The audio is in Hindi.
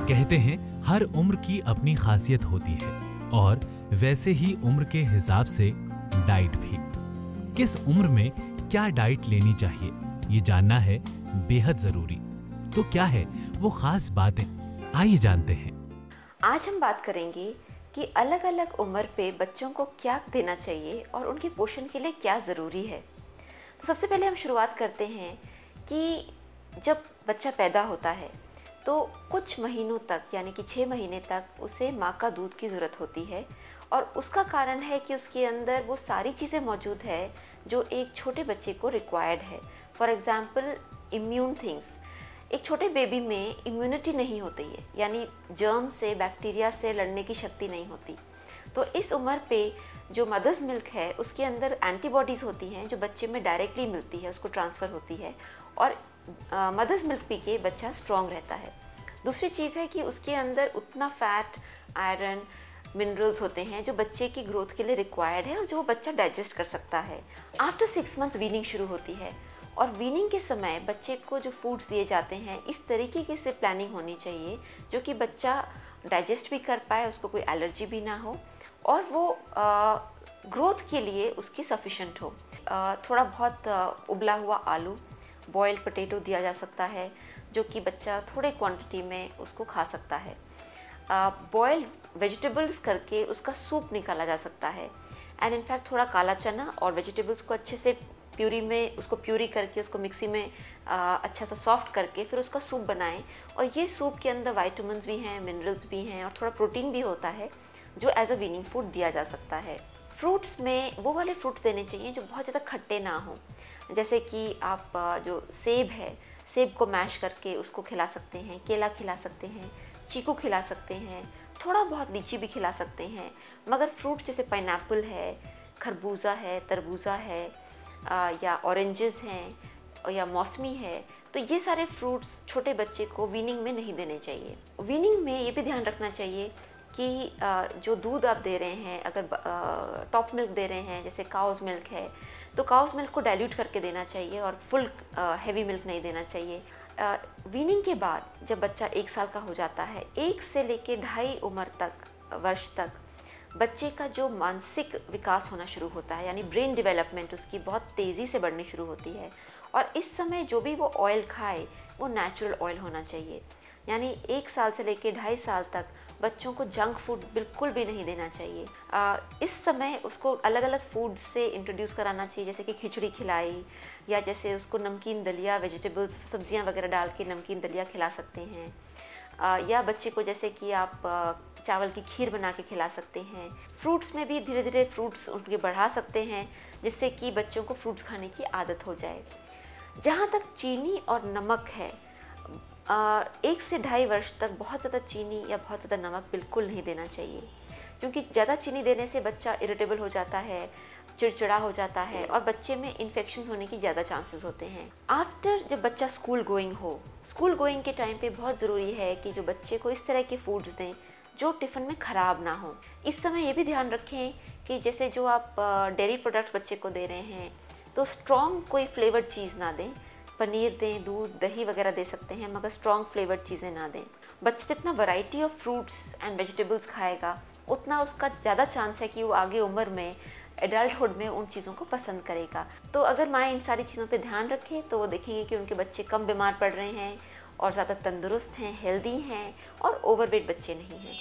कहते हैं हर उम्र की अपनी खासियत होती है और वैसे ही उम्र के हिसाब से डाइट भी। किस उम्र में क्या डाइट लेनी चाहिए ये जानना है बेहद जरूरी। तो क्या है वो खास बातें, आइए जानते हैं। आज हम बात करेंगे कि अलग अलग उम्र पे बच्चों को क्या देना चाहिए और उनके पोषण के लिए क्या ज़रूरी है। तो सबसे पहले हम शुरुआत करते हैं कि जब बच्चा पैदा होता है तो कुछ महीनों तक यानी कि 6 महीने तक उसे माँ का दूध की ज़रूरत होती है और उसका कारण है कि उसके अंदर वो सारी चीज़ें मौजूद है जो एक छोटे बच्चे को रिक्वायर्ड है। फॉर एग्ज़ाम्पल इम्यून थिंग्स, एक छोटे बेबी में इम्यूनिटी नहीं होती है, यानी जर्म से बैक्टीरिया से लड़ने की शक्ति नहीं होती। तो इस उम्र पे जो मदर्स मिल्क है उसके अंदर एंटीबॉडीज़ होती हैं जो बच्चे में डायरेक्टली मिलती है, उसको ट्रांसफ़र होती है और मदर्स मिल्क पी के बच्चा स्ट्रॉन्ग रहता है। दूसरी चीज़ है कि उसके अंदर उतना फैट, आयरन, मिनरल्स होते हैं जो बच्चे की ग्रोथ के लिए रिक्वायर्ड है और जो बच्चा डाइजेस्ट कर सकता है। आफ्टर 6 मंथ्स वीनिंग शुरू होती है और वीनिंग के समय बच्चे को जो फूड्स दिए जाते हैं इस तरीके से प्लानिंग होनी चाहिए जो कि बच्चा डाइजेस्ट भी कर पाए, उसको कोई एलर्जी भी ना हो और वो ग्रोथ के लिए उसकी सफिशेंट हो। थोड़ा बहुत उबला हुआ आलू, बॉइल्ड पोटैटो दिया जा सकता है जो कि बच्चा थोड़े क्वांटिटी में उसको खा सकता है। बॉइल्ड वेजिटेबल्स करके उसका सूप निकाला जा सकता है एंड इनफैक्ट थोड़ा काला चना और वेजिटेबल्स को अच्छे से प्यूरी में उसको प्यूरी करके उसको मिक्सी में अच्छा सा सॉफ्ट करके फिर उसका सूप बनाएं और ये सूप के अंदर विटामिन्स भी हैं, मिनरल्स भी हैं और थोड़ा प्रोटीन भी होता है जो एज अ वीनिंग फूड दिया जा सकता है। फ्रूट्स में वो वाले फ्रूट्स देने चाहिए जो बहुत ज़्यादा खट्टे ना हो, जैसे कि आप जो सेब है, सेब को मैश करके उसको खिला सकते हैं, केला खिला सकते हैं, चीकू खिला सकते हैं, थोड़ा बहुत लीची भी खिला सकते हैं। मगर फ्रूट्स जैसे पाइनएप्पल है, खरबूजा है, तरबूजा है या ऑरेंजेस हैं या मौसमी है, तो ये सारे फ्रूट्स छोटे बच्चे को वीनिंग में नहीं देने चाहिए। वीनिंग में ये भी ध्यान रखना चाहिए कि जो दूध आप दे रहे हैं, अगर टॉप मिल्क दे रहे हैं जैसे काउज मिल्क है तो काउज मिल्क को डाइल्यूट करके देना चाहिए और फुल हैवी मिल्क नहीं देना चाहिए। वीनिंग के बाद जब बच्चा 1 साल का हो जाता है, 1 से लेके 2.5 वर्ष तक बच्चे का जो मानसिक विकास होना शुरू होता है, यानी ब्रेन डेवलपमेंट उसकी बहुत तेज़ी से बढ़नी शुरू होती है और इस समय जो भी वो ऑयल खाए वो नेचुरल ऑयल होना चाहिए। यानी 1 साल से लेके 2.5 साल तक बच्चों को जंक फूड बिल्कुल भी नहीं देना चाहिए। इस समय उसको अलग अलग फूड से इंट्रोड्यूस कराना चाहिए, जैसे कि खिचड़ी खिलाई या जैसे उसको नमकीन दलिया, वेजिटेबल्स, सब्जियां वगैरह डाल के नमकीन दलिया खिला सकते हैं या बच्चे को जैसे कि आप चावल की खीर बना के खिला सकते हैं। फ्रूट्स में भी धीरे धीरे फ्रूट्स उनके बढ़ा सकते हैं जिससे कि बच्चों को फ्रूट्स खाने की आदत हो जाए। जहाँ तक चीनी और नमक है, 1 से 2.5 वर्ष तक बहुत ज़्यादा चीनी या बहुत ज़्यादा नमक बिल्कुल नहीं देना चाहिए, क्योंकि ज़्यादा चीनी देने से बच्चा इरिटेबल हो जाता है, चिड़चिड़ा हो जाता है और बच्चे में इन्फेक्शन होने की ज़्यादा चांसेस होते हैं। आफ्टर जब बच्चा स्कूल गोइंग के टाइम पे बहुत ज़रूरी है कि जो बच्चे को इस तरह के फूड्स दें जो टिफ़िन में ख़राब ना हो। इस समय ये भी ध्यान रखें कि जैसे जो आप डेयरी प्रोडक्ट्स बच्चे को दे रहे हैं तो स्ट्रॉन्ग कोई फ्लेवर्ड चीज़ ना दें। पनीर दें, दूध, दही वगैरह दे सकते हैं मगर स्ट्रॉन्ग फ्लेवर्ड चीज़ें ना दें। बच्चा जितना variety of fruits and vegetables खाएगा उतना उसका ज़्यादा चांस है कि वो आगे उम्र में एडल्टहुड में उन चीज़ों को पसंद करेगा। तो अगर माँ इन सारी चीज़ों पे ध्यान रखें तो वो देखेंगे कि उनके बच्चे कम बीमार पड़ रहे हैं और ज़्यादा तंदुरुस्त हैं, हेल्दी हैं और ओवरवेट बच्चे नहीं हैं।